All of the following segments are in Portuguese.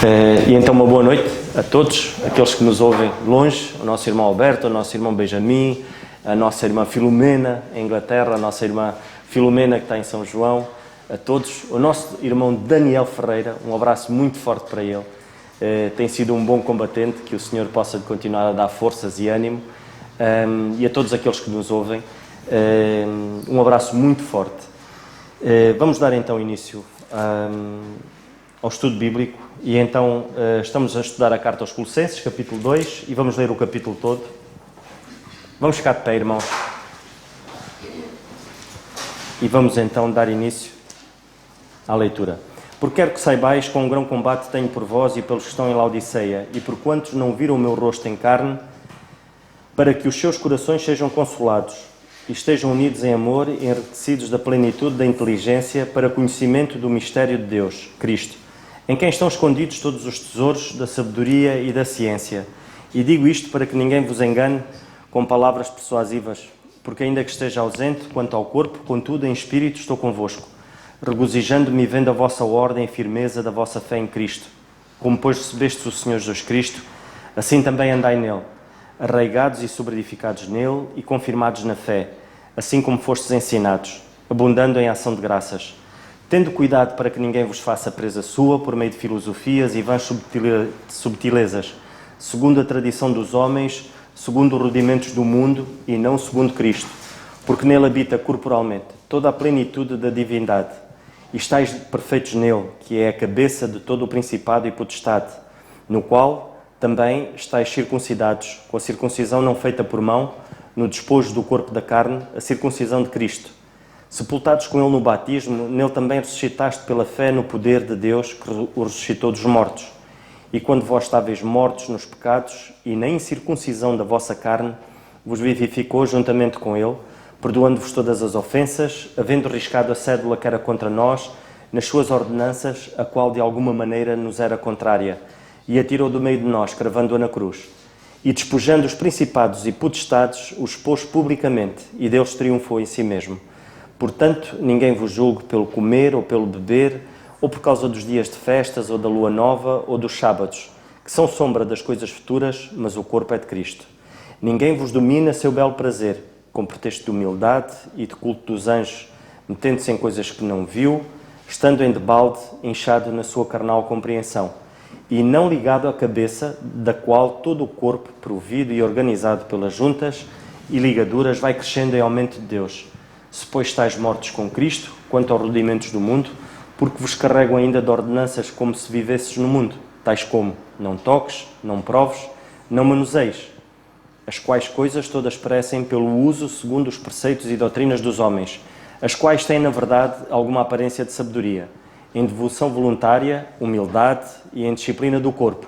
E então uma boa noite a todos, aqueles que nos ouvem longe, o nosso irmão Alberto, o nosso irmão Benjamin, a nossa irmã Filomena em Inglaterra, a nossa irmã Filomena que está em São João, a todos, o nosso irmão Daniel Ferreira, um abraço muito forte para ele. Tem sido um bom combatente, que o Senhor possa continuar a dar forças e ânimo, e a todos aqueles que nos ouvem, um abraço muito forte. Vamos dar então início ao estudo bíblico, e então estamos a estudar a carta aos Colossenses, capítulo 2, e vamos ler o capítulo todo. Vamos ficar de pé, irmãos, e vamos então dar início à leitura. Porque quero que saibais que um grande combate tenho por vós e pelos que estão em Laodiceia, e por quantos não viram o meu rosto em carne, para que os seus corações sejam consolados, e estejam unidos em amor e enriquecidos da plenitude da inteligência para conhecimento do mistério de Deus, Cristo, em quem estão escondidos todos os tesouros da sabedoria e da ciência. E digo isto para que ninguém vos engane com palavras persuasivas, porque ainda que esteja ausente quanto ao corpo, contudo em espírito estou convosco, regozijando-me vendo a vossa ordem e firmeza da vossa fé em Cristo. Como pois recebestes o Senhor Jesus Cristo, assim também andai nele, arraigados e sobreedificados nele e confirmados na fé, assim como fostes ensinados, abundando em ação de graças, tendo cuidado para que ninguém vos faça presa sua por meio de filosofias e vãs subtilezas, segundo a tradição dos homens, segundo os rudimentos do mundo e não segundo Cristo, porque nele habita corporalmente toda a plenitude da divindade, e estáis perfeitos nele, que é a cabeça de todo o principado e potestade, no qual também estáis circuncidados, com a circuncisão não feita por mão, no despojo do corpo da carne, a circuncisão de Cristo. Sepultados com ele no batismo, nele também ressuscitaste pela fé no poder de Deus que o ressuscitou dos mortos. E quando vós estáveis mortos nos pecados e na incircuncisão da vossa carne, vos vivificou juntamente com ele, perdoando-vos todas as ofensas, havendo riscado a cédula que era contra nós, nas suas ordenanças, a qual de alguma maneira nos era contrária, e a tirou do meio de nós, cravando-a na cruz. E despojando os principados e potestades, os expôs publicamente, e Deus triunfou em si mesmo. Portanto, ninguém vos julgue pelo comer ou pelo beber, ou por causa dos dias de festas, ou da lua nova, ou dos sábados, que são sombra das coisas futuras, mas o corpo é de Cristo. Ninguém vos domina a seu belo prazer, com pretexto de humildade e de culto dos anjos, metendo-se em coisas que não viu, estando em debalde, inchado na sua carnal compreensão, e não ligado à cabeça, da qual todo o corpo, provido e organizado pelas juntas e ligaduras, vai crescendo em aumento de Deus. Se pois estáis mortos com Cristo, quanto aos rudimentos do mundo, porque vos carregam ainda de ordenanças como se vivesses no mundo, tais como não toques, não proves, não manuseis, as quais coisas todas parecem pelo uso segundo os preceitos e doutrinas dos homens, as quais têm, na verdade, alguma aparência de sabedoria, em devoção voluntária, humildade e em disciplina do corpo,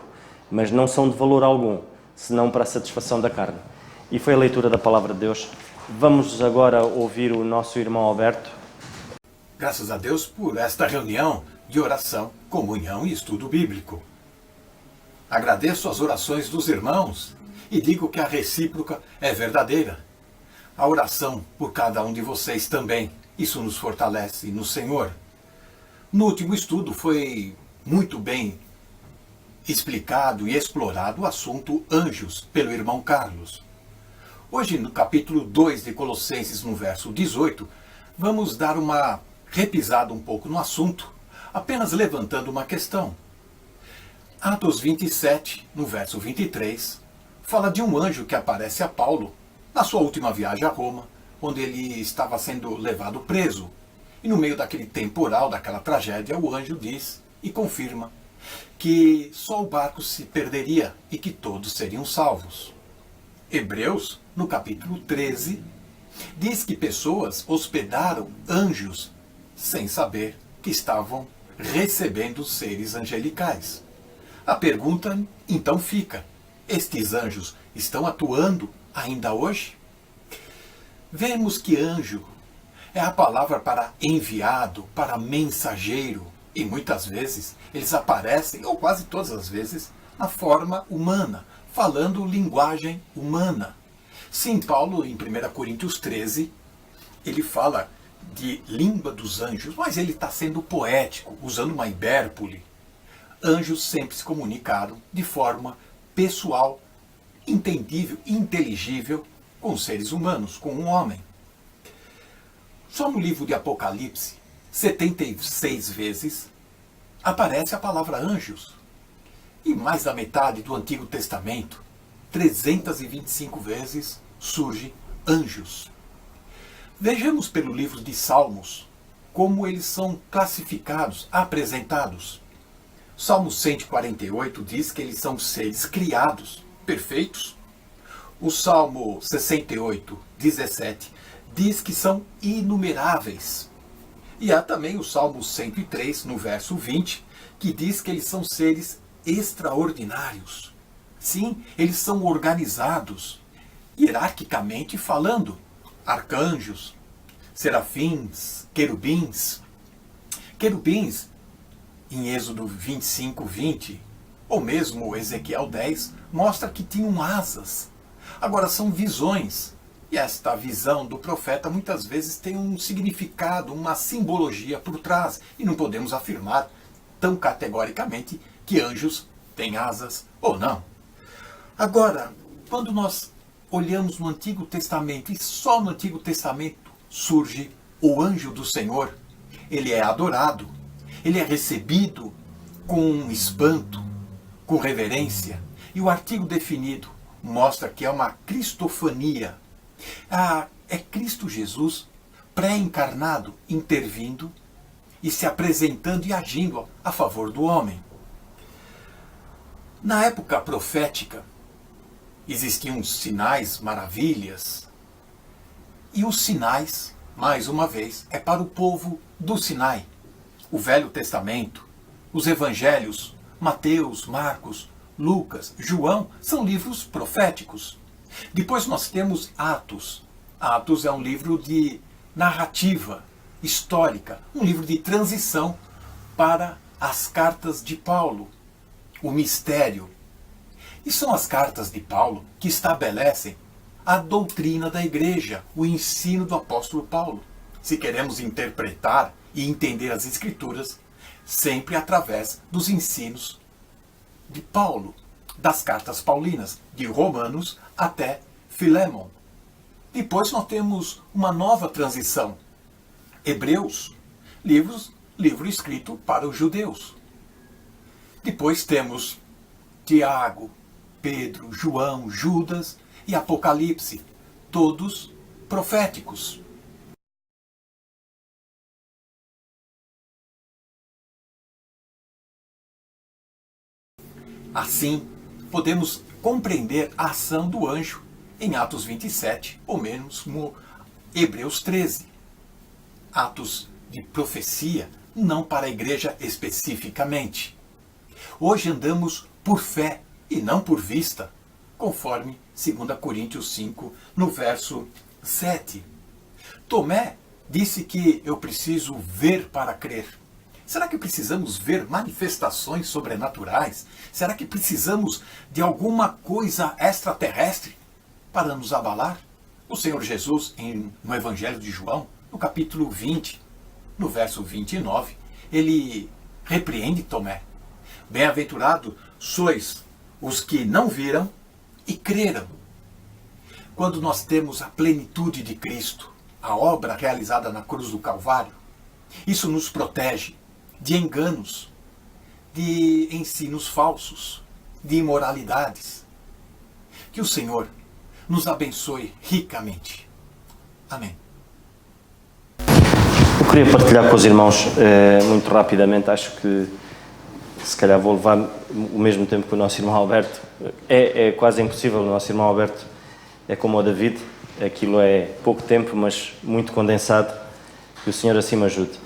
mas não são de valor algum, senão para a satisfação da carne. E foi a leitura da palavra de Deus. Vamos agora ouvir o nosso irmão Alberto. Graças a Deus por esta reunião de oração, comunhão e estudo bíblico. Agradeço as orações dos irmãos e digo que a recíproca é verdadeira. A oração por cada um de vocês também, isso nos fortalece no Senhor. No último estudo foi muito bem explicado e explorado o assunto anjos pelo irmão Carlos. Hoje, no capítulo 2 de Colossenses, no verso 18, vamos dar uma repisada um pouco no assunto, apenas levantando uma questão. Atos 27, no verso 23, fala de um anjo que aparece a Paulo na sua última viagem a Roma, onde ele estava sendo levado preso. E no meio daquele temporal, daquela tragédia, o anjo diz e confirma que só o barco se perderia e que todos seriam salvos. Hebreus, no capítulo 13, diz que pessoas hospedaram anjos sem saber que estavam recebendo seres angelicais. A pergunta então fica: estes anjos estão atuando ainda hoje? Vemos que anjo é a palavra para enviado, para mensageiro, e muitas vezes eles aparecem, ou quase todas as vezes, na forma humana, falando linguagem humana. Sim, Paulo, em 1 Coríntios 13, ele fala de língua dos anjos, mas ele está sendo poético, usando uma hipérbole. anjos sempre se comunicaram de forma pessoal, entendível, inteligível com os seres humanos, com um homem. Só no livro de Apocalipse, 76 vezes, aparece a palavra anjos. E mais da metade do Antigo Testamento, 325 vezes, surge anjos. Vejamos pelo livro de Salmos como eles são classificados, apresentados. Salmo 148 diz que eles são seres criados, perfeitos. O Salmo 68, 17 diz que são inumeráveis. E há também o Salmo 103, no verso 20, que diz que eles são seres extraordinários. Sim, eles são organizados, hierarquicamente falando. Arcanjos, serafins, querubins. Querubins, em Êxodo 25, 20, ou mesmo Ezequiel 10, mostra que tinham asas. Agora, são visões. E esta visão do profeta muitas vezes tem um significado, uma simbologia por trás. E não podemos afirmar tão categoricamente que anjos têm asas ou não. Agora, quando nós olhamos no Antigo Testamento, e só no Antigo Testamento surge o anjo do Senhor, ele é adorado, ele é recebido com espanto, com reverência. E o artigo definido mostra que é uma cristofania. É Cristo Jesus pré-encarnado intervindo e se apresentando e agindo a favor do homem. Na época profética, existiam sinais, maravilhas. E os sinais, mais uma vez, é para o povo do Sinai. O Velho Testamento, os Evangelhos, Mateus, Marcos, Lucas, João, são livros proféticos. Depois nós temos Atos. Atos é um livro de narrativa histórica, um livro de transição para as cartas de Paulo, o mistério. E são as cartas de Paulo que estabelecem a doutrina da igreja, o ensino do apóstolo Paulo. Se queremos interpretar e entender as Escrituras, sempre através dos ensinos de Paulo, das cartas paulinas, de Romanos até Filémon. Depois nós temos uma nova transição. Hebreus, livro escrito para os judeus. Depois temos Tiago, Pedro, João, Judas e Apocalipse, todos proféticos. Assim, podemos compreender a ação do anjo em Atos 27, ou menos no Hebreus 13. Atos de profecia, não para a igreja especificamente. Hoje andamos por fé e não por vista, conforme 2 Coríntios 5, no verso 7. Tomé disse que eu preciso ver para crer. Será que precisamos ver manifestações sobrenaturais? Será que precisamos de alguma coisa extraterrestre para nos abalar? O Senhor Jesus, no Evangelho de João, no capítulo 20, no verso 29, ele repreende Tomé. Bem-aventurado sois os que não viram e creram. Quando nós temos a plenitude de Cristo, a obra realizada na cruz do Calvário, isso nos protege de enganos, de ensinos falsos, de imoralidades. Que o Senhor nos abençoe ricamente. Amém. Eu queria partilhar com os irmãos muito rapidamente, acho que se calhar vou levar o mesmo tempo que o nosso irmão Alberto. É quase impossível, o nosso irmão Alberto é como o David, aquilo é pouco tempo, mas muito condensado, que o Senhor assim me ajude.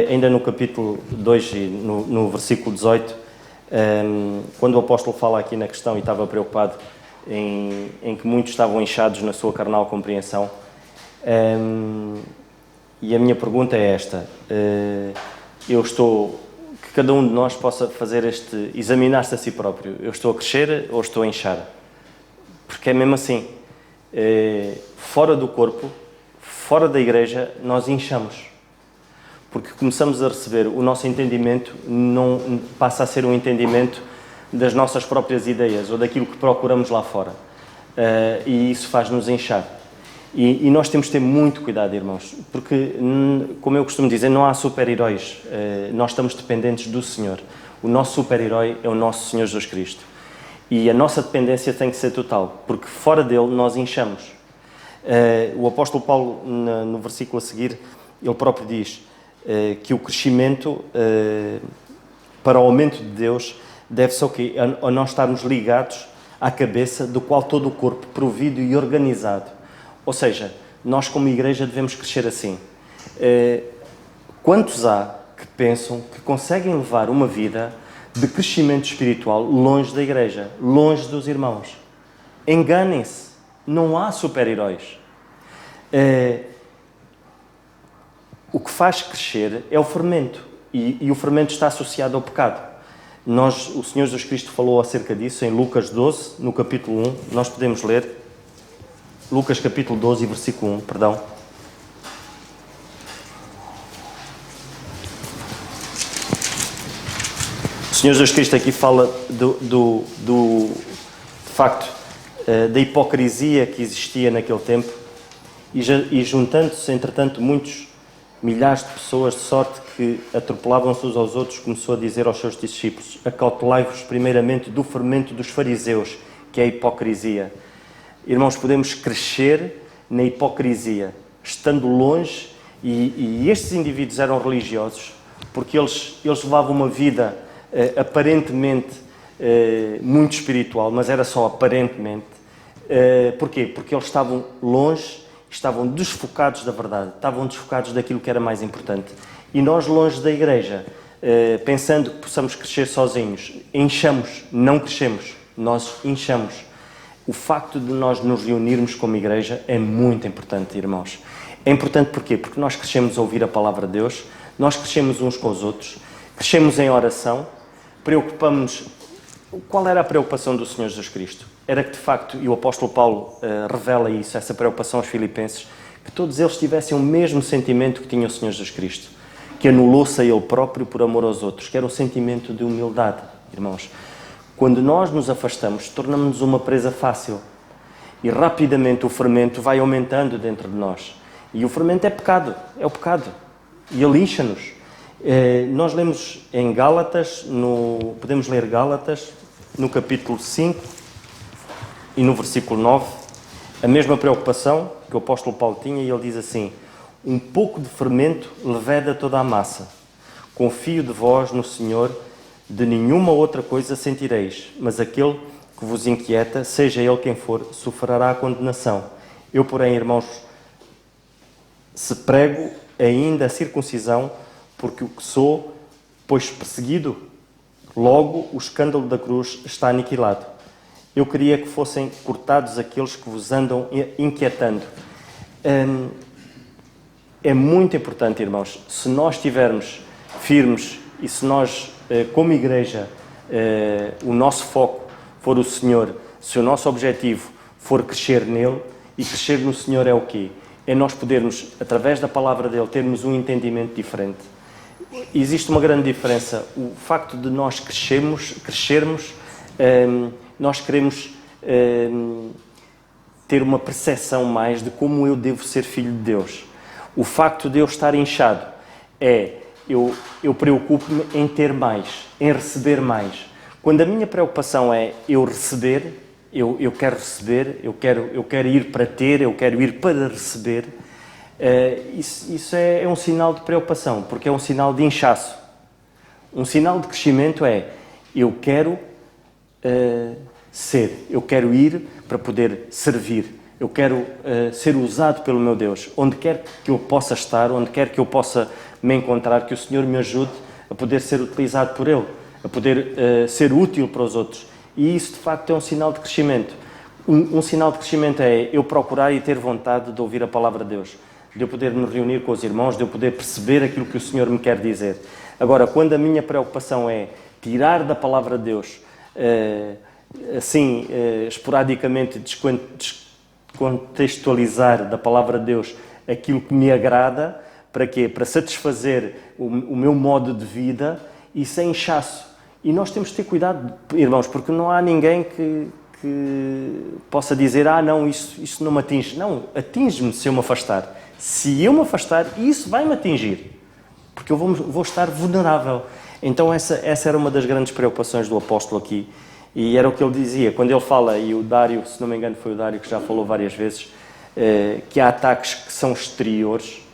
Ainda no capítulo 2, no versículo 18, quando o apóstolo fala aqui na questão e estava preocupado em que muitos estavam inchados na sua carnal compreensão, e a minha pergunta é esta: que cada um de nós possa fazer examinar-se a si próprio. Eu estou a crescer ou estou a inchar? Porque é mesmo assim, fora do corpo, fora da igreja, nós inchamos. porque começamos a receber o nosso entendimento, não passa a ser um entendimento das nossas próprias ideias ou daquilo que procuramos lá fora. E isso faz-nos inchar. E nós temos de ter muito cuidado, irmãos, porque, como eu costumo dizer, não há super-heróis. Nós estamos dependentes do Senhor. O nosso super-herói é o nosso Senhor Jesus Cristo. E a nossa dependência tem que ser total, porque fora dele nós inchamos. O apóstolo Paulo, no versículo a seguir, ele próprio diz que o crescimento para o aumento de Deus deve-se ao quê? A nós estarmos ligados à cabeça, do qual todo o corpo, provido e organizado. Ou seja, nós como igreja devemos crescer assim. Quantos há que pensam que conseguem levar uma vida de crescimento espiritual longe da igreja, longe dos irmãos? Enganem-se, não há super-heróis. O que faz crescer é o fermento, e o fermento está associado ao pecado. O Senhor Jesus Cristo falou acerca disso em Lucas 12, no capítulo 1, nós podemos ler, Lucas capítulo 12, versículo 1, perdão. O Senhor Jesus Cristo aqui fala do facto da hipocrisia que existia naquele tempo e juntando-se, entretanto, milhares de pessoas, de sorte que atropelavam-se uns aos outros, começou a dizer aos seus discípulos: acautelai-vos primeiramente do fermento dos fariseus, que é a hipocrisia. Irmãos, podemos crescer na hipocrisia, estando longe, e estes indivíduos eram religiosos, porque eles levavam uma vida aparentemente muito espiritual, mas era só aparentemente. Porquê? Porque eles estavam longe, estavam desfocados da verdade, estavam desfocados daquilo que era mais importante. E nós, longe da igreja, pensando que possamos crescer sozinhos, inchamos, não crescemos, nós inchamos. O facto de nós nos reunirmos como igreja é muito importante, irmãos. É importante porquê? Porque nós crescemos a ouvir a palavra de Deus, nós crescemos uns com os outros, crescemos em oração, preocupamos-nos. Qual era a preocupação do Senhor Jesus Cristo? Era que, de facto, e o apóstolo Paulo revela isso, essa preocupação aos filipenses, que todos eles tivessem o mesmo sentimento que tinha o Senhor Jesus Cristo, que anulou-se a Ele próprio por amor aos outros, que era um sentimento de humildade, irmãos. Quando nós nos afastamos, tornamos-nos uma presa fácil e rapidamente o fermento vai aumentando dentro de nós. E o fermento é pecado, é o pecado. E ele incha-nos. Nós lemos em Gálatas, podemos ler Gálatas, no capítulo 5 e no versículo 9, a mesma preocupação que o apóstolo Paulo tinha, e ele diz assim: um pouco de fermento leveda toda a massa. Confio de vós no Senhor, de nenhuma outra coisa sentireis, mas aquele que vos inquieta, seja ele quem for, sofrerá a condenação. Eu, porém, irmãos, se prego ainda a circuncisão, porque o que sou, pois perseguido, logo o escândalo da cruz está aniquilado. Eu queria que fossem cortados aqueles que vos andam inquietando. É muito importante, irmãos, se nós estivermos firmes e se nós, como igreja, o nosso foco for o Senhor, se o nosso objetivo for crescer nele, e crescer no Senhor é o quê? É nós podermos, através da palavra dele, termos um entendimento diferente. Existe uma grande diferença. O facto de nós crescermos, nós queremos ter uma percepção mais de como eu devo ser filho de Deus. O facto de eu estar inchado eu preocupo-me em ter mais, em receber mais. Quando a minha preocupação é eu receber, eu quero receber, eu quero ir para ter, eu quero ir para receber, isso é um sinal de preocupação, porque é um sinal de inchaço. Um sinal de crescimento é eu quero ser, eu quero ir para poder servir, eu quero ser usado pelo meu Deus, onde quer que eu possa estar, onde quer que eu possa me encontrar, que o Senhor me ajude a poder ser utilizado por Ele, a poder ser útil para os outros. E isso, de facto, é um sinal de crescimento. Um sinal de crescimento é eu procurar e ter vontade de ouvir a palavra de Deus, de eu poder me reunir com os irmãos, de eu poder perceber aquilo que o Senhor me quer dizer. Agora, quando a minha preocupação é tirar da palavra de Deus, esporadicamente, descontextualizar da palavra de Deus aquilo que me agrada, Para quê? Para satisfazer o meu modo de vida e sem inchaço. E nós temos de ter cuidado, irmãos, porque não há ninguém que possa dizer, não, isso não me atinge. Não, atinge-me se eu me afastar. Se eu me afastar, isso vai me atingir. Porque eu vou estar vulnerável. Então essa era uma das grandes preocupações do apóstolo aqui. E era o que ele dizia, quando ele fala, e o Dário, se não me engano foi o Dário que já falou várias vezes, que há ataques que são exteriores,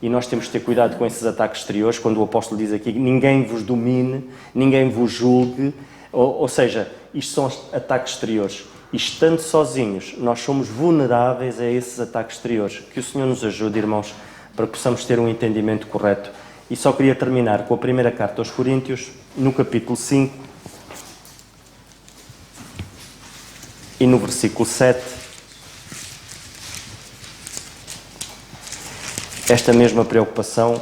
e nós temos de ter cuidado com esses ataques exteriores, quando o apóstolo diz aqui, ninguém vos domine, ninguém vos julgue, ou seja, isto são ataques exteriores. E estando sozinhos, nós somos vulneráveis a esses ataques exteriores. Que o Senhor nos ajude, irmãos, para que possamos ter um entendimento correto. E só queria terminar com a primeira carta aos Coríntios, no capítulo 5, e no versículo 7, esta mesma preocupação.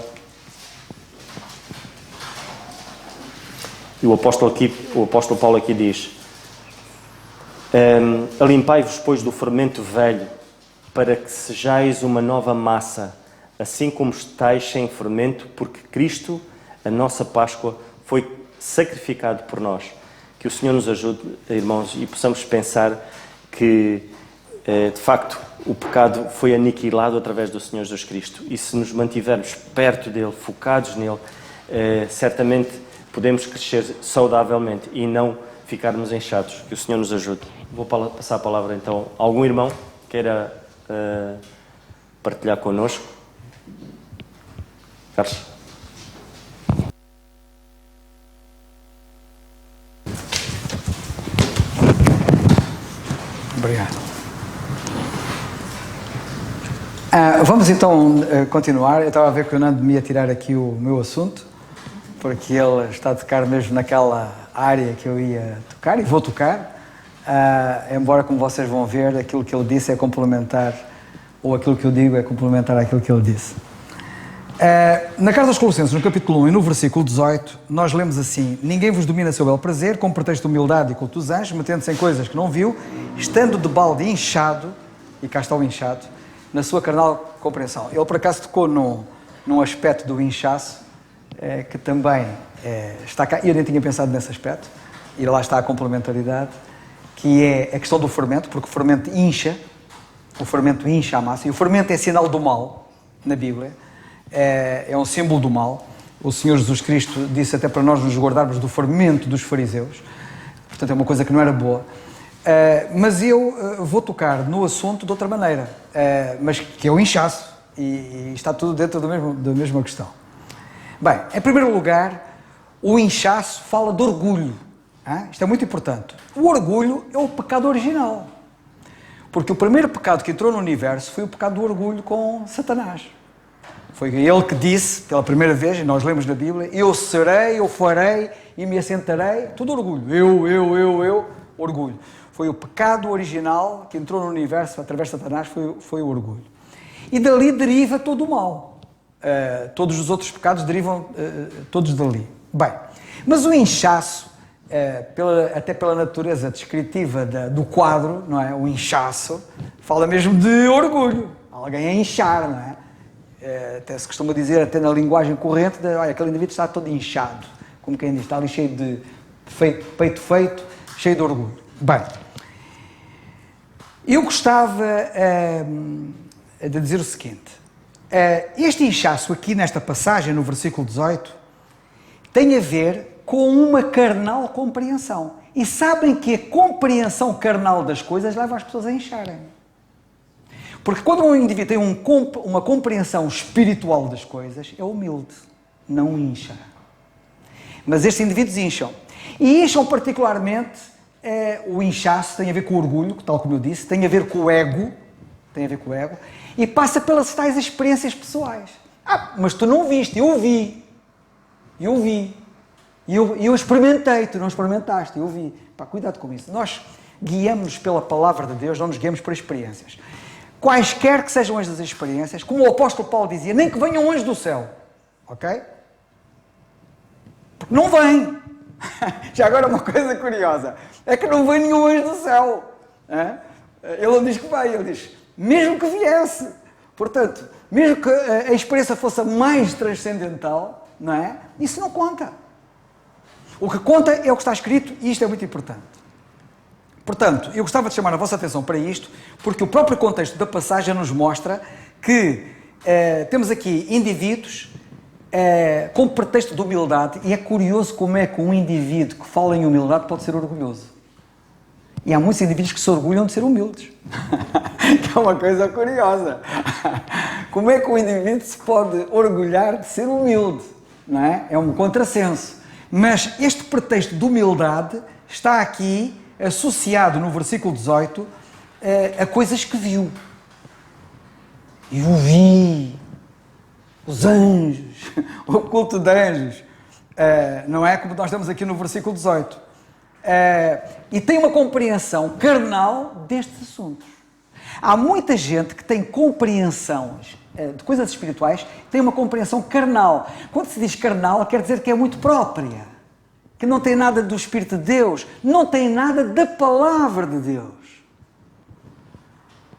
E o apóstolo Paulo aqui diz, alimpai-vos, pois, do fermento velho, para que sejais uma nova massa, assim como estáis sem fermento, porque Cristo, a nossa Páscoa, foi sacrificado por nós. Que o Senhor nos ajude, irmãos, e possamos pensar que, de facto, o pecado foi aniquilado através do Senhor Jesus Cristo. E se nos mantivermos perto dele, focados nele, certamente podemos crescer saudavelmente e não ficarmos inchados. Que o Senhor nos ajude. Vou passar a palavra então a algum irmão que queira partilhar connosco. Carlos. Obrigado. Vamos então continuar. Eu estava a ver que o Nando me ia tirar aqui o meu assunto, porque ele está a tocar mesmo naquela área que eu ia tocar e vou tocar. Embora, como vocês vão ver, aquilo que ele disse é complementar, ou aquilo que eu digo é complementar aquilo que ele disse. Na carta aos Colossenses, no capítulo 1 e no versículo 18, nós lemos assim: ninguém vos domina seu belo prazer, com pretexto de humildade e culto dos anjos, metendo-se em coisas que não viu, estando de balde inchado, e cá está o inchado, na sua carnal compreensão. Ele, por acaso, tocou num aspecto do inchaço, que também está cá, e eu nem tinha pensado nesse aspecto, e lá está a complementaridade, que é a questão do fermento, porque o fermento incha a massa, e o fermento é sinal do mal, na Bíblia, é um símbolo do mal. O Senhor Jesus Cristo disse até para nós nos guardarmos do fermento dos fariseus, portanto é uma coisa que não era boa. Mas eu vou tocar no assunto de outra maneira, mas que é o inchaço, e está tudo dentro da mesma questão. Bem, em primeiro lugar, o inchaço fala de orgulho. Isto é muito importante. O orgulho é o pecado original, porque o primeiro pecado que entrou no universo foi o pecado do orgulho com Satanás. Foi ele que disse, pela primeira vez, e nós lemos na Bíblia, eu serei, eu farei e me assentarei. Tudo orgulho. Eu, orgulho. Foi o pecado original que entrou no universo através de Satanás, foi o orgulho. E dali deriva todo o mal. Todos os outros pecados derivam todos dali. Bem, mas o inchaço, até pela natureza descritiva do quadro, não é? O inchaço fala mesmo de orgulho. Alguém a inchar, não é? Até se costuma dizer, até na linguagem corrente, olha, aquele indivíduo está todo inchado, como quem diz, está ali cheio de peito feito, cheio de orgulho. Bem, eu gostava de dizer o seguinte, este inchaço aqui nesta passagem, no versículo 18, tem a ver com uma carnal compreensão. E sabem que a compreensão carnal das coisas leva as pessoas a incharem. Porque quando um indivíduo tem uma compreensão espiritual das coisas, é humilde, não incha. Mas estes indivíduos incham. E incham particularmente, o inchaço tem a ver com o orgulho, tal como eu disse, tem a ver com o ego, e passa pelas tais experiências pessoais. Mas tu não viste, eu vi. E eu experimentei, tu não experimentaste, eu vi. Cuidado com isso. Nós guiamos pela palavra de Deus, não nos guiamos por experiências. Quaisquer que sejam estas experiências, como o apóstolo Paulo dizia, nem que venham anjos do céu, ok? Porque não vem. Já agora uma coisa curiosa, é que não vem nenhum anjo do céu. Ele não diz que vem, ele diz, mesmo que viesse. Portanto, mesmo que a experiência fosse a mais transcendental, não é? Isso não conta. O que conta é o que está escrito e isto é muito importante. Portanto, eu gostava de chamar a vossa atenção para isto, porque o próprio contexto da passagem nos mostra que temos aqui indivíduos com pretexto de humildade, e é curioso como é que um indivíduo que fala em humildade pode ser orgulhoso. E há muitos indivíduos que se orgulham de ser humildes. Que é uma coisa curiosa. Como é que um indivíduo se pode orgulhar de ser humilde? Não é? É um contrassenso. Mas este pretexto de humildade está aqui associado no versículo 18 a coisas que viu. Eu vi os anjos, o culto de anjos. Não é como nós temos aqui no versículo 18. E tem uma compreensão carnal destes assuntos. Há muita gente que tem compreensões de coisas espirituais, tem uma compreensão carnal. Quando se diz carnal, quer dizer que é muito própria, que não tem nada do Espírito de Deus, não tem nada da Palavra de Deus.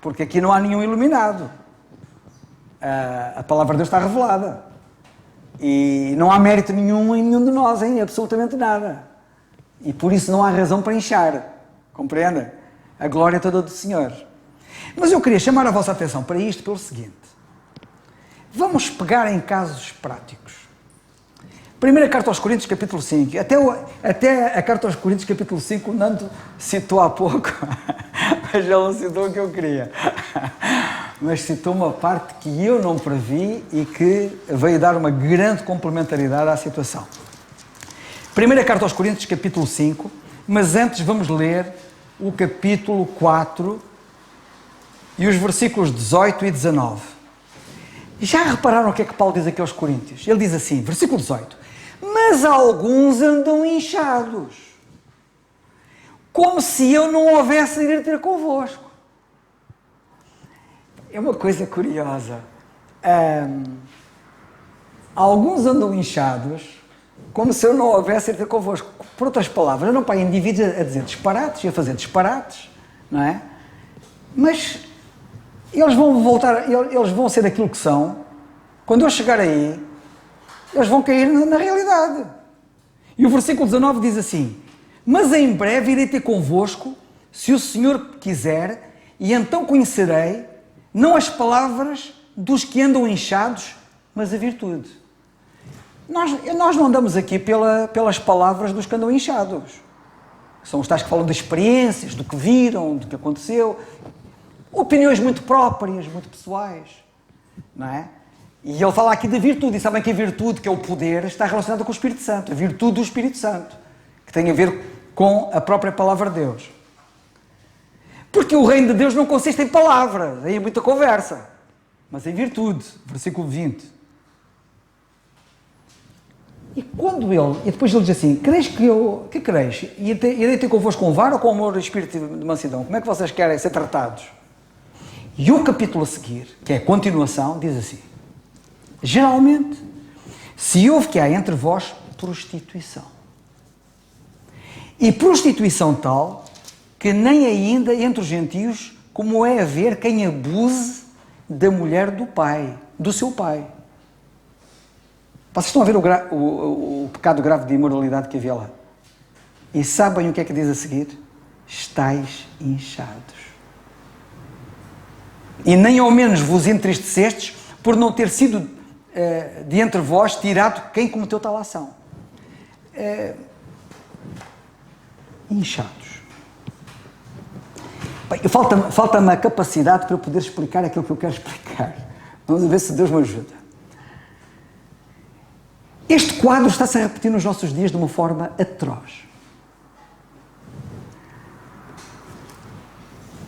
Porque aqui não há nenhum iluminado. A Palavra de Deus está revelada. E não há mérito nenhum em nenhum de nós, em absolutamente nada. E por isso não há razão para inchar. Compreende? A glória é toda do Senhor. Mas eu queria chamar a vossa atenção para isto pelo seguinte. Vamos pegar em casos práticos. Primeira carta aos Coríntios, capítulo 5. Até a carta aos Coríntios, capítulo 5, o Nando citou há pouco, mas ele não citou o que eu queria. Mas citou uma parte que eu não previ e que veio dar uma grande complementaridade à situação. Primeira carta aos Coríntios, capítulo 5, mas antes vamos ler o capítulo 4 e os versículos 18 e 19. Já repararam o que é que Paulo diz aqui aos Coríntios? Ele diz assim, versículo 18: mas alguns andam inchados, como se eu não houvesse de ir ter convosco. É uma coisa curiosa. Alguns andam inchados, como se eu não houvesse de ir ter convosco. Por outras palavras, não para indivíduos a dizer disparates e a fazer disparates, não é? Mas eles vão voltar, eles vão ser aquilo que são. Quando eu chegar aí, eles vão cair na realidade. E o versículo 19 diz assim: mas em breve irei ter convosco, se o Senhor quiser, e então conhecerei, não as palavras dos que andam inchados, mas a virtude. Nós não andamos aqui pelas palavras dos que andam inchados. São os tais que falam de experiências, do que viram, do que aconteceu. Opiniões muito próprias, muito pessoais. Não é? E ele fala aqui da virtude. E sabem que a virtude, que é o poder, está relacionada com o Espírito Santo. A virtude do Espírito Santo. Que tem a ver com a própria palavra de Deus. Porque o reino de Deus não consiste em palavras, em muita conversa. Mas em virtude. Versículo 20. E depois ele diz assim: creis que eu, que creis? E irei ter convosco com vara ou com amor e espírito de mansidão? Como é que vocês querem ser tratados? E o capítulo a seguir, que é a continuação, diz assim: geralmente, se houve que há entre vós prostituição. E prostituição tal, que nem ainda entre os gentios, como é haver quem abuse da mulher do pai, do seu pai. Vocês estão a ver o pecado grave de imoralidade que havia lá? E sabem o que é que diz a seguir? Estais inchados. E nem ao menos vos entristecestes por não ter sido de entre vós tirado quem cometeu tal ação. Inchados. Bem, falta-me a capacidade para eu poder explicar aquilo que eu quero explicar. Vamos ver se Deus me ajuda. Este quadro está-se a repetir nos nossos dias de uma forma atroz.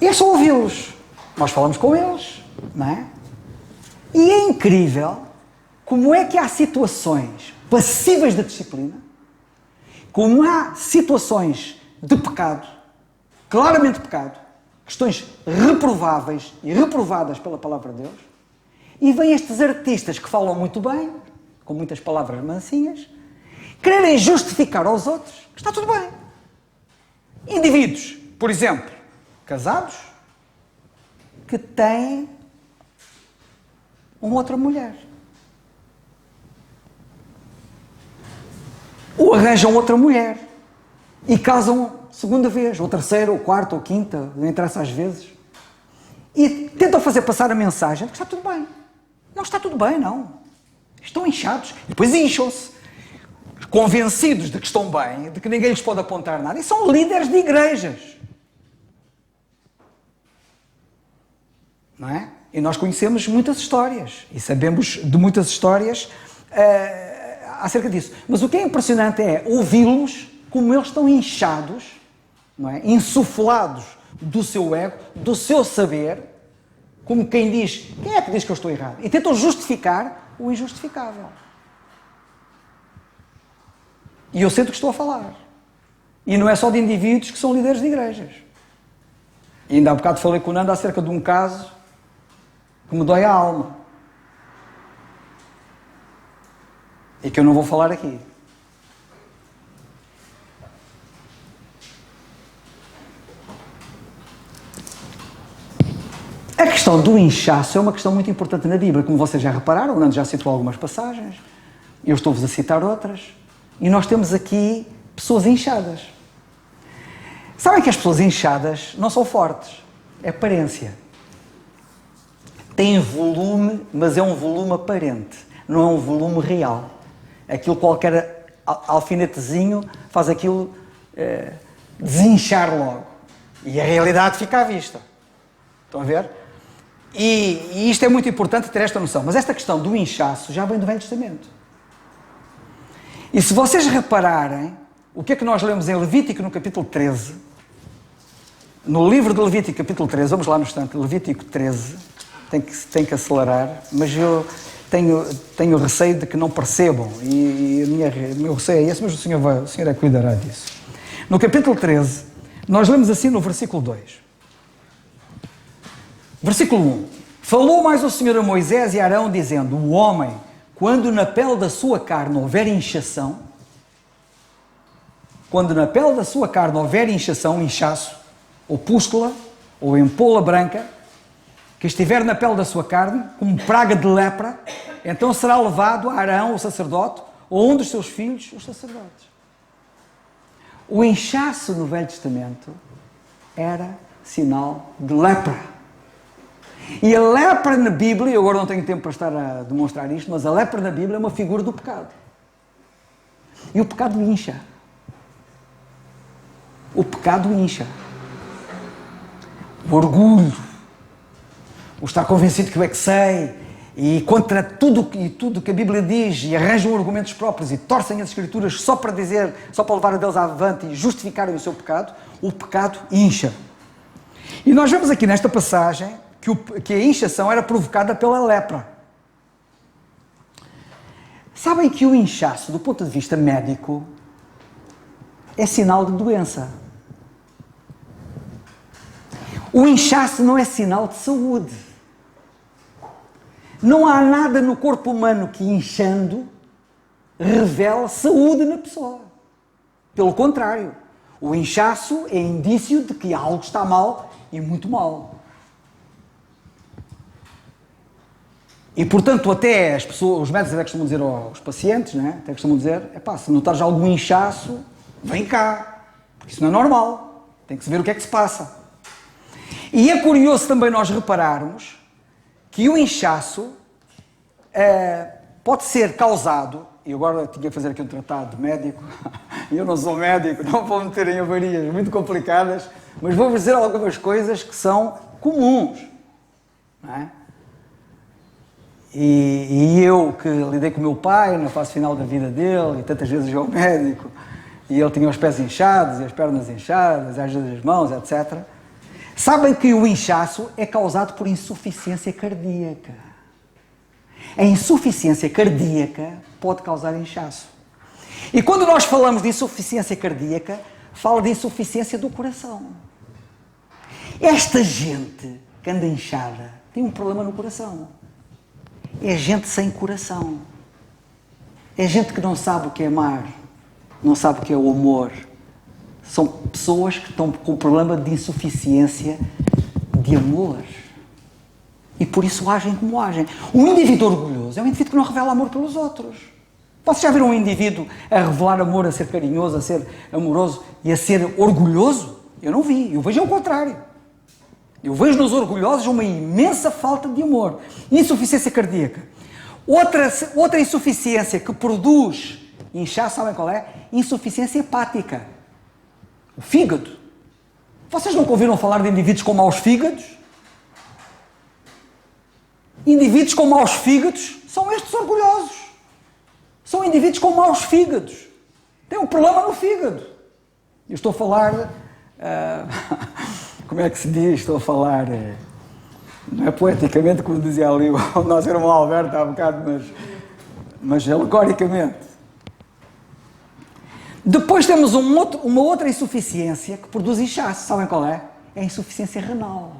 E é só ouvi-los. Nós falamos com eles, não é? E é incrível como é que há situações passíveis de disciplina, como há situações de pecado, claramente pecado, questões reprováveis e reprovadas pela palavra de Deus, e vêm estes artistas que falam muito bem, com muitas palavras mansinhas, quererem justificar aos outros que está tudo bem. Indivíduos, por exemplo, casados, que têm uma outra mulher. Ou arranjam outra mulher e casam segunda vez, ou terceira, ou quarta, ou quinta, não interessa às vezes. E tentam fazer passar a mensagem de que está tudo bem. Não está tudo bem, não. Estão inchados. E depois incham-se, convencidos de que estão bem, de que ninguém lhes pode apontar nada. E são líderes de igrejas. Não é? E nós conhecemos muitas histórias. E sabemos de muitas histórias acerca disso. Mas o que é impressionante é ouvi-los como eles estão inchados, não é? Insuflados do seu ego, do seu saber, como quem diz, quem é que diz que eu estou errado? E tentam justificar o injustificável. E eu sei do que estou a falar. E não é só de indivíduos que são líderes de igrejas. E ainda há bocado falei com o Nando acerca de um caso que me dói a alma. E que eu não vou falar aqui. A questão do inchaço é uma questão muito importante na Bíblia. Como vocês já repararam, o Nando já citou algumas passagens. Eu estou-vos a citar outras. E nós temos aqui pessoas inchadas. Sabem que as pessoas inchadas não são fortes. É aparência. Têm volume, mas é um volume aparente. Não é um volume real. Aquilo qualquer alfinetezinho faz aquilo desinchar logo. E a realidade fica à vista. Estão a ver? E isto é muito importante ter esta noção. Mas esta questão do inchaço já vem do Velho Testamento. E se vocês repararem, o que é que nós lemos em Levítico no capítulo 13? No livro de Levítico, capítulo 13, vamos lá no instante, Levítico 13, tem que acelerar, mas eu tenho receio de que não percebam, e o meu receio é esse, mas o Senhor é que cuidará disso. No capítulo 13, nós lemos assim no versículo 2. Versículo 1. Falou mais o Senhor a Moisés e a Arão, dizendo: o homem, quando na pele da sua carne houver inchação, inchaço, ou pústula, ou empolha branca, que estiver na pele da sua carne, como praga de lepra, então será levado a Arão, o sacerdote, ou um dos seus filhos, os sacerdotes. O inchaço no Velho Testamento era sinal de lepra. E a lepra na Bíblia, eu agora não tenho tempo para estar a demonstrar isto, mas a lepra na Bíblia é uma figura do pecado. E o pecado incha. O pecado incha. O orgulho. O estar convencido que eu é que sei. E contra tudo que a Bíblia diz. E arranjam argumentos próprios e torcem as Escrituras só para levar a Deus avante e justificarem o seu pecado. O pecado incha. E nós vemos aqui nesta passagem que a inchação era provocada pela lepra. Sabem que o inchaço, do ponto de vista médico, é sinal de doença. O inchaço não é sinal de saúde. Não há nada no corpo humano que, inchando, revela saúde na pessoa. Pelo contrário, o inchaço é indício de que algo está mal e muito mal. E, portanto, até as pessoas, os médicos até costumam dizer aos pacientes, né? Até costumam dizer, se notares algum inchaço, vem cá, porque isso não é normal, tem que se ver o que é que se passa. E é curioso também nós repararmos que o inchaço pode ser causado, e agora tinha que fazer aqui um tratado de médico, eu não sou médico, não vou meter em avarias muito complicadas, mas vou-vos dizer algumas coisas que são comuns, não é? E eu que lidei com o meu pai na fase final da vida dele, e tantas vezes eu ao médico, e ele tinha os pés inchados, e as pernas inchadas, às vezes as mãos, etc. Sabem que o inchaço é causado por insuficiência cardíaca. A insuficiência cardíaca pode causar inchaço. E quando nós falamos de insuficiência cardíaca, fala de insuficiência do coração. Esta gente que anda inchada tem um problema no coração. É gente sem coração. É gente que não sabe o que é amar, não sabe o que é o amor. São pessoas que estão com problema de insuficiência de amor. E por isso agem como agem. Um indivíduo orgulhoso é um indivíduo que não revela amor pelos outros. Vocês já viram um indivíduo a revelar amor, a ser carinhoso, a ser amoroso e a ser orgulhoso? Eu não vi. Eu vejo ao contrário. Eu vejo nos orgulhosos uma imensa falta de amor. Insuficiência cardíaca. Outra insuficiência que produz inchaço, sabem qual é? Insuficiência hepática. O fígado. Vocês nunca ouviram falar de indivíduos com maus fígados? Indivíduos com maus fígados são estes orgulhosos. São indivíduos com maus fígados. Têm um problema no fígado. Eu estou a falar... como é que se diz? Estou a falar... não é poeticamente, como dizia ali o nosso irmão Alberto há bocado, mas alegoricamente. Depois temos uma outra insuficiência que produz inchaço. Sabem qual é? É a insuficiência renal.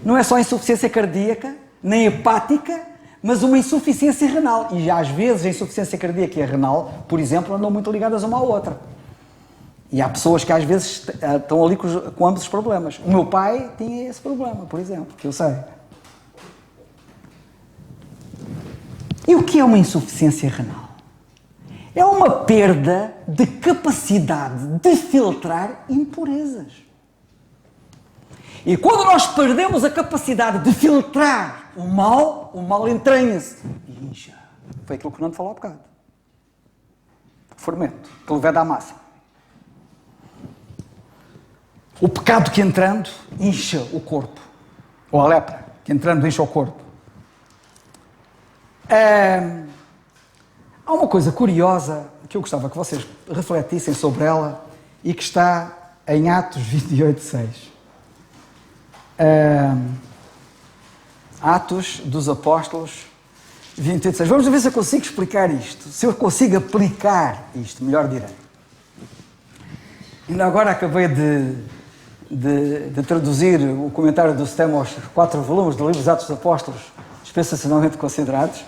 Não é só a insuficiência cardíaca, nem hepática, mas uma insuficiência renal. E às vezes a insuficiência cardíaca e a renal, por exemplo, andam muito ligadas uma à outra. E há pessoas que às vezes estão ali com ambos os problemas. O meu pai tinha esse problema, por exemplo, que eu sei. E o que é uma insuficiência renal? É uma perda de capacidade de filtrar impurezas. E quando nós perdemos a capacidade de filtrar o mal entranha-se e incha. Foi aquilo que o Nando falou há bocado. O fermento, que leveda à massa. O pecado que entrando incha o corpo. Ou a lepra que entrando incha o corpo. Há uma coisa curiosa que eu gostava que vocês refletissem sobre ela e que está em Atos 28:6. Atos dos Apóstolos 28:6. Vamos ver se eu consigo explicar isto. Se eu consigo aplicar isto, melhor direi. Ainda agora acabei de traduzir o comentário do STEM aos 4 volumes do livro dos Atos dos Apóstolos, especialmente considerados.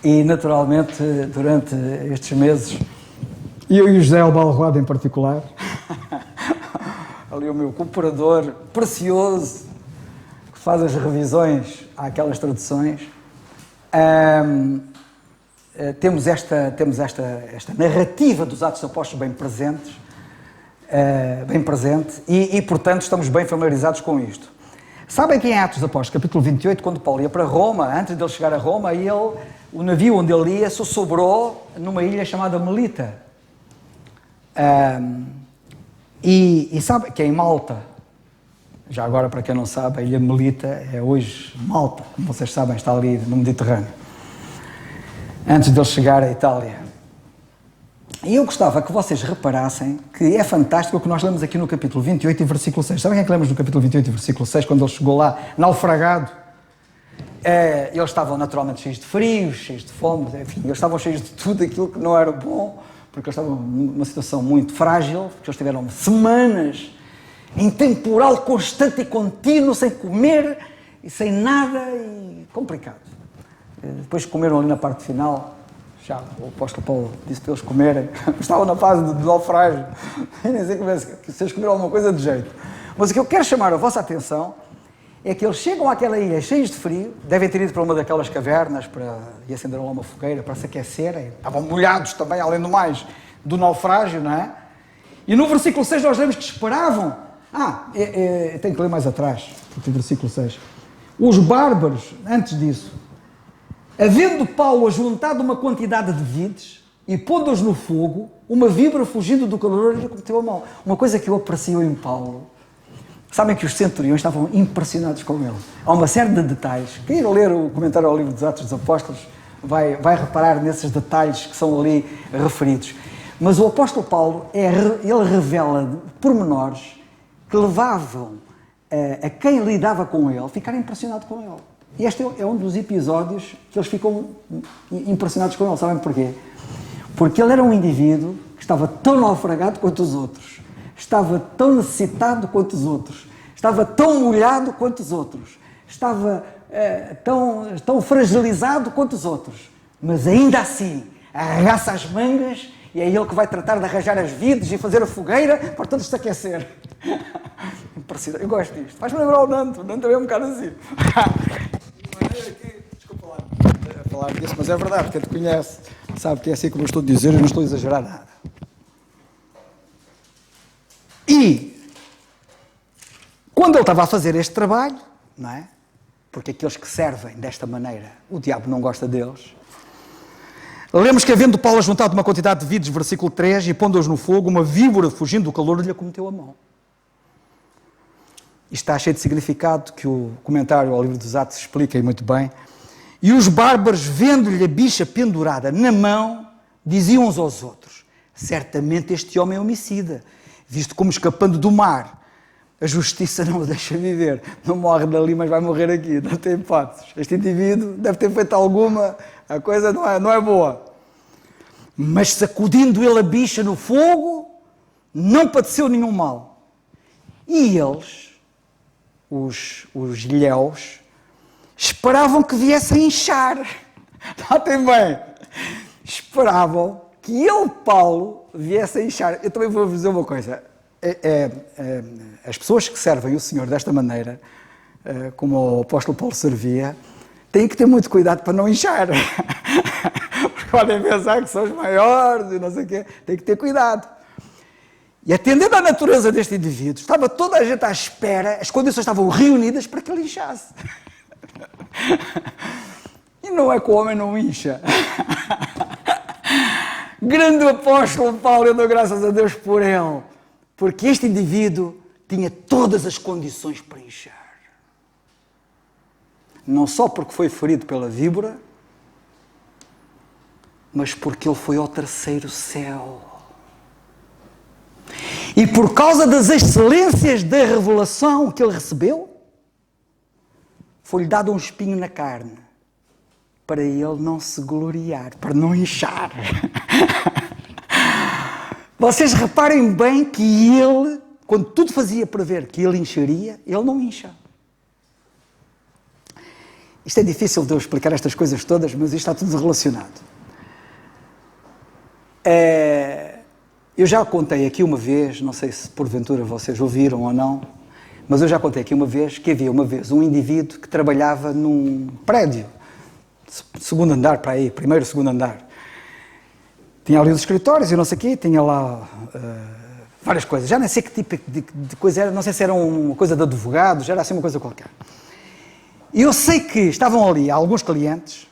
E, naturalmente, durante estes meses, eu e o José Albalroado em particular, ali o meu cooperador precioso, que faz as revisões àquelas traduções, temos esta narrativa dos Atos dos Apóstolos bem presente e, portanto, estamos bem familiarizados com isto. Sabem que em Atos dos Apóstolos, capítulo 28, quando Paulo ia para Roma, antes de ele chegar a Roma, o navio onde ele ia sobrou numa ilha chamada Melita. E sabe que é em Malta. Já agora, para quem não sabe, a ilha Melita é hoje Malta, como vocês sabem, está ali no Mediterrâneo. Antes de ele chegar à Itália. E eu gostava que vocês reparassem que é fantástico o que nós lemos aqui no capítulo 28 e versículo 6. Sabem o que é que lemos no capítulo 28 e versículo 6, quando ele chegou lá, naufragado? Eles estavam naturalmente cheios de frio, cheios de fome, enfim, eles estavam cheios de tudo aquilo que não era bom, porque eles estavam numa situação muito frágil, porque eles tiveram semanas em temporal constante e contínuo, sem comer e sem nada, e complicado. Depois comeram ali na parte final. Já o apóstolo Paulo disse para eles comerem, estavam na fase de naufrágio, nem sei como é que vocês comeram alguma coisa de jeito. Mas o que eu quero chamar a vossa atenção é que eles chegam àquela ilha cheios de frio, devem ter ido para uma daquelas cavernas e acenderam lá uma fogueira para se aquecerem, estavam molhados também, além do mais, do naufrágio, não é? E no versículo 6 nós lemos que esperavam, tenho que ler mais atrás, porque o versículo 6, os bárbaros, antes disso, havendo Paulo ajuntado uma quantidade de vides e pondo-os no fogo, uma víbora fugindo do calor lhe meteu a mão. Uma coisa que eu aprecio em Paulo, sabem que os centuriões estavam impressionados com ele. Há uma série de detalhes. Quem ir ler o comentário ao livro dos Atos dos Apóstolos vai reparar nesses detalhes que são ali referidos. Mas o apóstolo Paulo, ele revela pormenores que levavam a quem lidava com ele ficar impressionado com ele. E este é um dos episódios que eles ficam impressionados com ele. Sabem porquê? Porque ele era um indivíduo que estava tão naufragado quanto os outros, estava tão necessitado quanto os outros, estava tão molhado quanto os outros, estava tão fragilizado quanto os outros. Mas ainda assim, arregaça as mangas e é ele que vai tratar de arranjar as vides e fazer a fogueira para todos se aquecer. Impressionante. Eu gosto disto. Faz-me lembrar o Nando. O Nando também é um bocado assim. Desculpa lá a falar disso, mas é verdade. Quem te conhece sabe que é assim como eu estou a dizer, eu não estou a exagerar nada. E quando ele estava a fazer este trabalho, não é? Porque aqueles que servem desta maneira, o diabo não gosta deles. Lemos que, havendo Paulo ajuntado uma quantidade de vidros, versículo 3, e pondo-os no fogo, uma víbora, fugindo do calor, lhe acometeu a mão. Isto está cheio de significado, que o comentário ao livro dos Atos explica e muito bem. E os bárbaros, vendo-lhe a bicha pendurada na mão, diziam uns aos outros: certamente este homem é homicida, visto como escapando do mar. A justiça não o deixa viver. Não morre dali, mas vai morrer aqui. Não tem hipóteses. Este indivíduo deve ter feito alguma... A coisa não é boa. Mas sacudindo ele a bicha no fogo, não padeceu nenhum mal. E eles, os ilhéus, esperavam que viesse a inchar. Notem bem. Esperavam que ele, Paulo, viesse a inchar. Eu também vou-vos dizer uma coisa. As pessoas que servem o Senhor desta maneira, como o apóstolo Paulo servia, têm que ter muito cuidado para não inchar. Porque podem pensar que são os maiores e não sei o quê. Tem que ter cuidado. E atendendo à natureza deste indivíduo, estava toda a gente à espera, as condições estavam reunidas para que ele inchasse. E não é que o homem não incha. Grande apóstolo Paulo, eu dou graças a Deus por ele. Porque este indivíduo tinha todas as condições para inchar. Não só porque foi ferido pela víbora, mas porque ele foi ao terceiro céu. E por causa das excelências da revelação que ele recebeu, foi-lhe dado um espinho na carne, para ele não se gloriar, para não inchar. Vocês reparem bem que ele, quando tudo fazia prever que ele incharia, ele não incha. Isto é difícil de eu explicar estas coisas todas, mas isto está tudo relacionado. Eu já contei aqui uma vez, não sei se porventura vocês ouviram ou não, mas eu já contei aqui uma vez que havia uma vez um indivíduo que trabalhava num prédio, segundo andar para aí, primeiro, segundo andar. Tinha ali os escritórios e não sei o quê, tinha lá várias coisas. Já nem sei que tipo de coisa era, não sei se era uma coisa de advogados, era assim uma coisa qualquer. E eu sei que estavam ali alguns clientes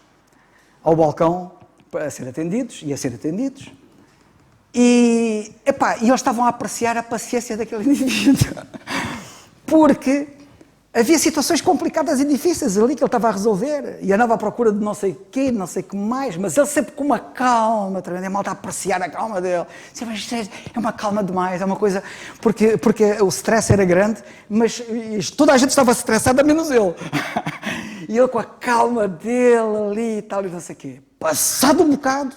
ao balcão a ser atendidos e a ser atendidos. E eles estavam a apreciar a paciência daquele indivíduo. Porque havia situações complicadas e difíceis ali que ele estava a resolver e andava à procura de não sei o quê, não sei o que mais, mas ele sempre com uma calma, a malta a apreciar a calma dele. É uma calma demais, é uma coisa... Porque o stress era grande, mas toda a gente estava estressada, menos ele. E ele com a calma dele ali e tal, e não sei o quê. Passado um bocado,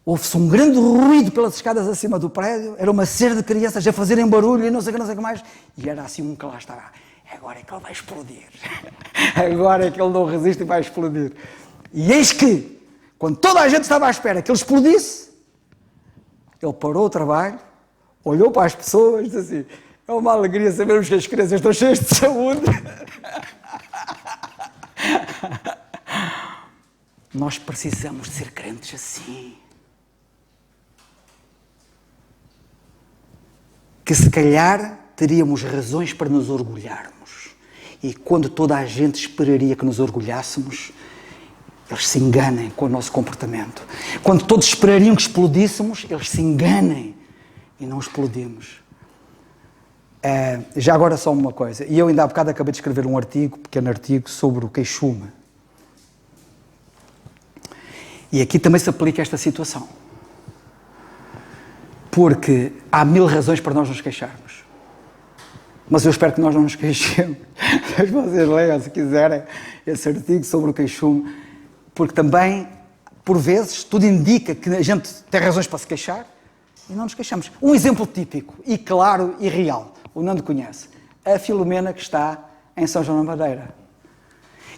houve-se um grande ruído pelas escadas acima do prédio, era uma série de crianças a fazerem barulho e não sei o que mais, e era assim um que lá estava. Agora é que ele vai explodir. Agora é que ele não resiste e vai explodir. E eis que, quando toda a gente estava à espera que ele explodisse, ele parou o trabalho, olhou para as pessoas e disse assim: é uma alegria sabermos que as crianças estão cheias de saúde. Nós precisamos de ser crentes assim. Que se calhar teríamos razões para nos orgulharmos. E quando toda a gente esperaria que nos orgulhássemos, eles se enganem com o nosso comportamento. Quando todos esperariam que explodíssemos, eles se enganem e não explodimos. Já agora só uma coisa. E eu ainda há bocado acabei de escrever um pequeno artigo, sobre o queixume. E aqui também se aplica esta situação. Porque há 1000 razões para nós nos queixarmos. Mas eu espero que nós não nos queixemos. Mas vocês leiam, se quiserem, esse artigo sobre o queixume. Porque também, por vezes, tudo indica que a gente tem razões para se queixar e não nos queixamos. Um exemplo típico, e claro, e real, o Nando conhece. A Filomena, que está em São João da Madeira.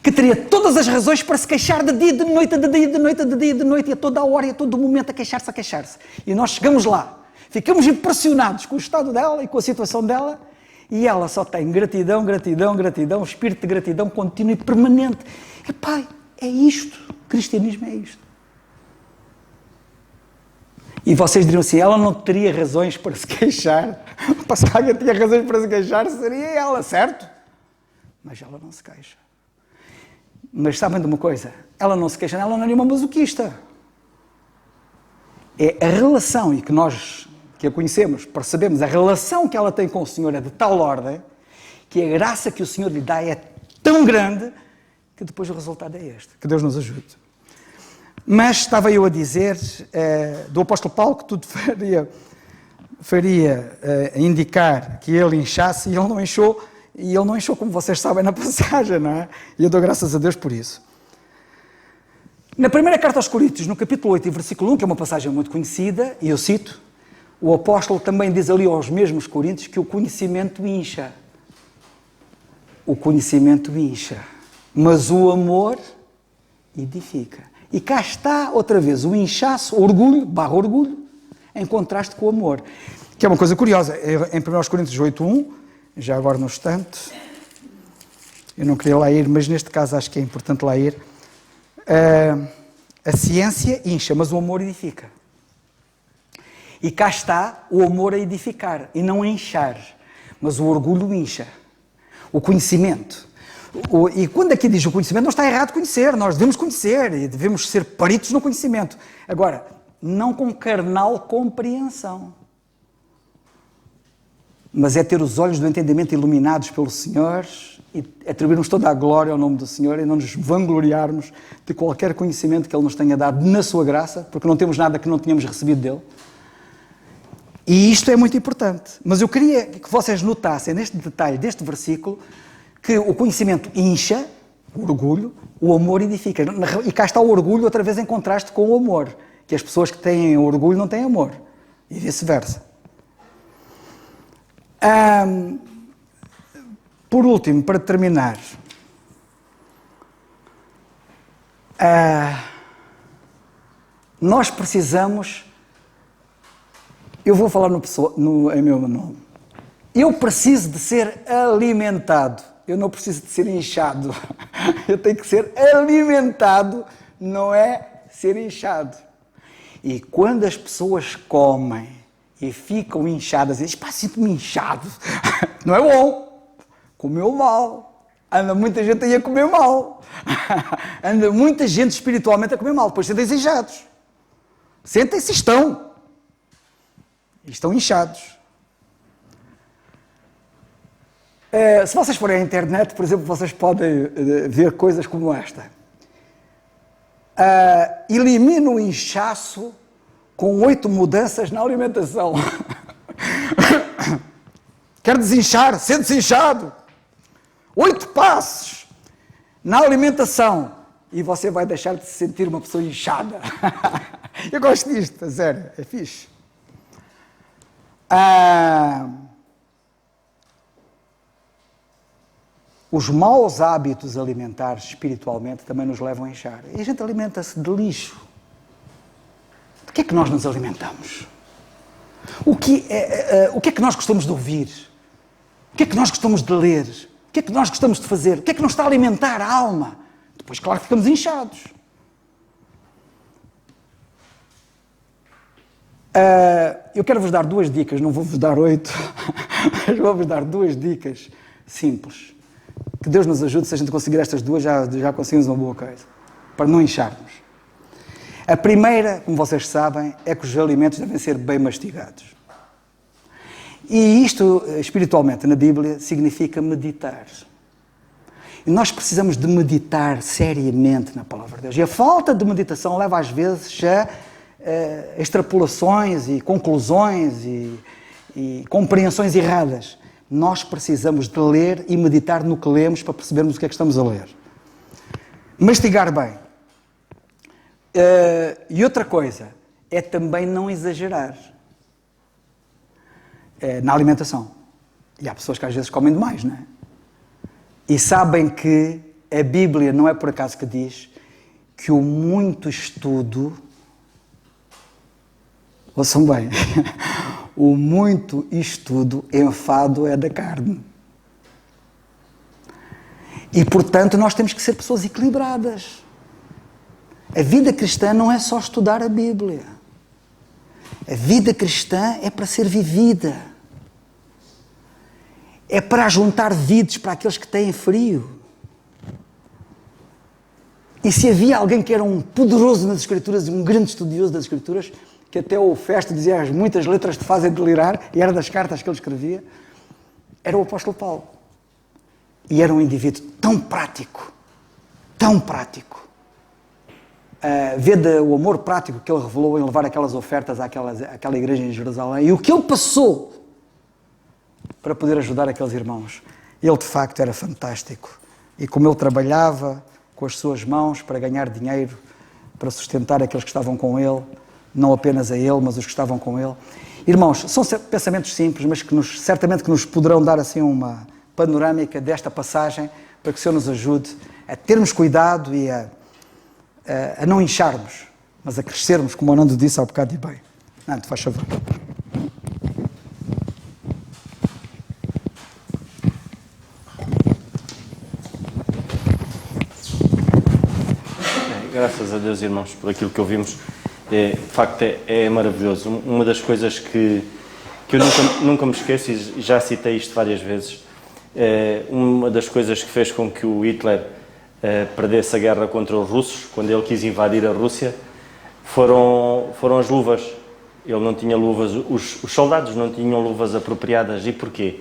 Que teria todas as razões para se queixar de dia, de noite, de dia, de noite, de dia, de noite, e a toda a hora e a todo momento a queixar-se. E nós chegamos lá, ficamos impressionados com o estado dela e com a situação dela, e ela só tem gratidão, gratidão, gratidão, espírito de gratidão contínuo e permanente. E pai, é isto, o cristianismo é isto. E vocês diriam assim, ela não teria razões para se queixar. Se alguém tinha razões para se queixar, seria ela, certo? Mas ela não se queixa. Mas sabem de uma coisa? Ela não se queixa, ela não é nenhuma masoquista. É a relação, e que nós que a conhecemos, percebemos, a relação que ela tem com o Senhor é de tal ordem, que a graça que o Senhor lhe dá é tão grande, que depois o resultado é este. Que Deus nos ajude. Mas estava eu a dizer do apóstolo Paulo que tudo faria indicar que ele inchasse, e ele não inchou, como vocês sabem na passagem, não é? E eu dou graças a Deus por isso. Na primeira carta aos Coríntios, no capítulo 8 e versículo 1, que é uma passagem muito conhecida, e eu cito, o apóstolo também diz ali aos mesmos Coríntios que o conhecimento incha. O conhecimento incha, mas o amor edifica. E cá está, outra vez, o inchaço, orgulho, em contraste com o amor. Que é uma coisa curiosa. Em 1 Coríntios 8:1, já agora no instante, eu não queria lá ir, mas neste caso acho que é importante lá ir, a ciência incha, mas o amor edifica. E cá está o amor a edificar, e não a inchar, mas o orgulho incha. O conhecimento. E quando aqui diz o conhecimento, não está errado conhecer, nós devemos conhecer e devemos ser peritos no conhecimento. Agora, não com carnal compreensão, mas é ter os olhos do entendimento iluminados pelo Senhor e atribuirmos toda a glória ao nome do Senhor e não nos vangloriarmos de qualquer conhecimento que Ele nos tenha dado na sua graça, porque não temos nada que não tenhamos recebido dEle. E isto é muito importante. Mas eu queria que vocês notassem neste detalhe deste versículo que o conhecimento incha, o orgulho, o amor edifica. E cá está o orgulho outra vez em contraste com o amor, que as pessoas que têm orgulho não têm amor, e vice-versa. Por último, para terminar, nós precisamos, eu vou falar em meu nome, eu preciso de ser alimentado. Eu não preciso de ser inchado. Eu tenho que ser alimentado, não é ser inchado. E quando as pessoas comem e ficam inchadas, e dizem, pá, sinto-me inchado. Não é bom. Comeu mal. Anda muita gente aí a comer mal. Anda muita gente espiritualmente a comer mal. Depois sentem-se inchados. Sentem-se e estão. Estão inchados. Se vocês forem à internet, por exemplo, vocês podem ver coisas como esta. Elimina o inchaço com 8 mudanças na alimentação. Quer desinchar? Sente-se inchado. 8 passos na alimentação e você vai deixar de se sentir uma pessoa inchada. Eu gosto disto, a sério, é fixe. Os maus hábitos alimentares espiritualmente também nos levam a inchar. E a gente alimenta-se de lixo. De que é que nós nos alimentamos? O que é que nós gostamos de ouvir? O que é que nós gostamos de ler? O que é que nós gostamos de fazer? O que é que nos está a alimentar a alma? Depois, claro que ficamos inchados. Eu quero vos dar 2 dicas, não vou-vos dar 8, mas vou-vos dar 2 dicas simples. Que Deus nos ajude, se a gente conseguir estas 2, já conseguimos uma boa coisa, para não incharmos. A primeira, como vocês sabem, é que os alimentos devem ser bem mastigados. E isto, espiritualmente, na Bíblia, significa meditar. E nós precisamos de meditar seriamente na Palavra de Deus. E a falta de meditação leva, às vezes, a extrapolações e conclusões e compreensões erradas. Nós precisamos de ler e meditar no que lemos para percebermos o que é que estamos a ler. Mastigar bem. E outra coisa é também não exagerar na alimentação. E há pessoas que às vezes comem demais, não é? E sabem que a Bíblia não é por acaso que diz que o muito estudo, ouçam bem, o muito estudo, enfado é da carne. E, portanto, nós temos que ser pessoas equilibradas. A vida cristã não é só estudar a Bíblia. A vida cristã é para ser vivida. É para juntar vides para aqueles que têm frio. E se havia alguém que era um poderoso nas Escrituras, um grande estudioso das Escrituras, que até o Festo dizia as muitas letras te fazem delirar, e era das cartas que ele escrevia, era o apóstolo Paulo. E era um indivíduo tão prático, tão prático. Vê o amor prático que ele revelou em levar aquelas ofertas àquela igreja em Jerusalém e o que ele passou para poder ajudar aqueles irmãos. Ele, de facto, era fantástico. E como ele trabalhava com as suas mãos para ganhar dinheiro, para sustentar aqueles que estavam com ele, não apenas a ele, mas os que estavam com ele. Irmãos, são pensamentos simples, mas que certamente nos poderão dar assim uma panorâmica desta passagem, para que o Senhor nos ajude a termos cuidado e a não incharmos, mas a crescermos, como o Nando disse há bocado e bem. Nando, faz favor. Graças a Deus, irmãos, por aquilo que ouvimos. De facto, é maravilhoso. Uma das coisas que eu nunca me esqueço, e já citei isto várias vezes, uma das coisas que fez com que o Hitler perdesse a guerra contra os russos, quando ele quis invadir a Rússia, foram as luvas. Ele não tinha luvas, os soldados não tinham luvas apropriadas. E porquê?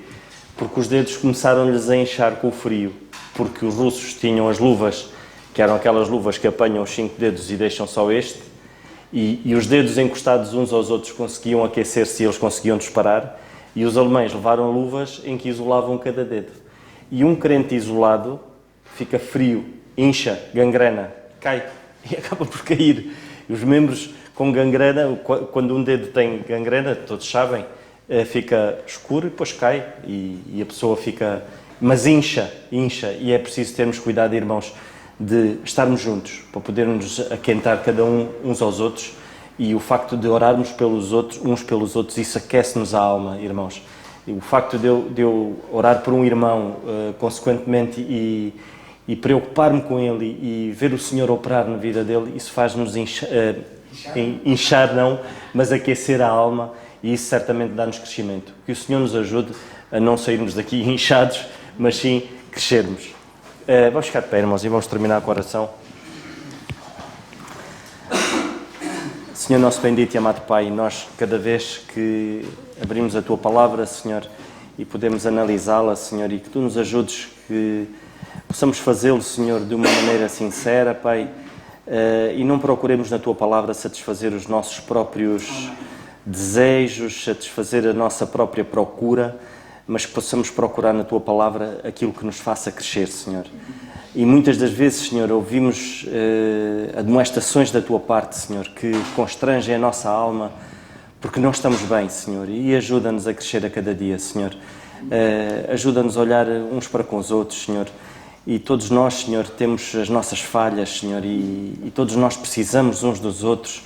Porque os dedos começaram-lhes a inchar com o frio, porque os russos tinham as luvas, que eram aquelas luvas que apanham os 5 dedos e deixam só este, e os dedos encostados uns aos outros conseguiam aquecer-se e eles conseguiam disparar, e os alemães levaram luvas em que isolavam cada dedo. E um crente isolado fica frio, incha, gangrena, cai e acaba por cair. E os membros com gangrena, quando um dedo tem gangrena, todos sabem, fica escuro e depois cai e a pessoa fica... Mas incha, e é preciso termos cuidado, irmãos, de estarmos juntos, para podermos aquentar cada um uns aos outros, e o facto de orarmos pelos outros, uns pelos outros, isso aquece-nos a alma, irmãos. E o facto de eu orar por um irmão, consequentemente, e preocupar-me com ele e ver o Senhor operar na vida dele, isso faz-nos inchar não, mas aquecer a alma, e isso certamente dá-nos crescimento. Que o Senhor nos ajude a não sairmos daqui inchados, mas sim crescermos. Vamos ficar de pé, irmãos, e vamos terminar com a oração. Senhor nosso bendito e amado Pai, nós cada vez que abrimos a Tua Palavra, Senhor, e podemos analisá-la, Senhor, e que Tu nos ajudes, que possamos fazê-lo, Senhor, de uma maneira sincera, Pai, e não procuremos na Tua Palavra satisfazer os nossos próprios desejos, satisfazer a nossa própria procura, mas que possamos procurar na Tua Palavra aquilo que nos faça crescer, Senhor. E muitas das vezes, Senhor, ouvimos admoestações da Tua parte, Senhor, que constrangem a nossa alma, porque não estamos bem, Senhor, e ajuda-nos a crescer a cada dia, Senhor. Ajuda-nos a olhar uns para com os outros, Senhor, e todos nós, Senhor, temos as nossas falhas, Senhor, e todos nós precisamos uns dos outros,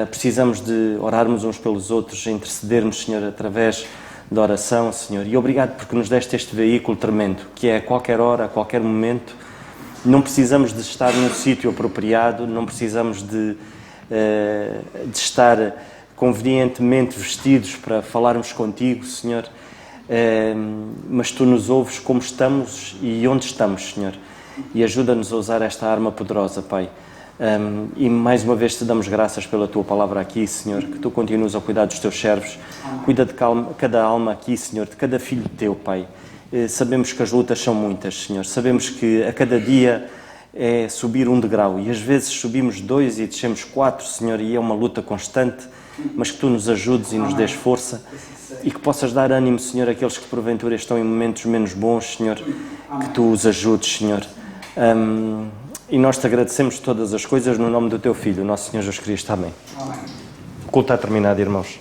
precisamos de orarmos uns pelos outros, intercedermos, Senhor, através da oração, Senhor, e obrigado porque nos deste este veículo tremendo, que é a qualquer hora, a qualquer momento. Não precisamos de estar num sítio apropriado, não precisamos de estar convenientemente vestidos para falarmos contigo, Senhor, mas Tu nos ouves como estamos e onde estamos, Senhor, e ajuda-nos a usar esta arma poderosa, Pai. E mais uma vez te damos graças pela Tua Palavra aqui, Senhor, que Tu continuas a cuidar dos Teus servos, cuida de cada alma aqui, Senhor, de cada filho Teu, Pai. Sabemos que as lutas são muitas, Senhor, sabemos que a cada dia é subir um degrau, e às vezes subimos 2 e descemos 4, Senhor, e é uma luta constante, mas que Tu nos ajudes e nos dês força, e que possas dar ânimo, Senhor, àqueles que porventura estão em momentos menos bons, Senhor, que Tu os ajudes, Senhor. E nós te agradecemos todas as coisas no nome do Teu Filho, o nosso Senhor Jesus Cristo. Amém. O culto está terminado, irmãos.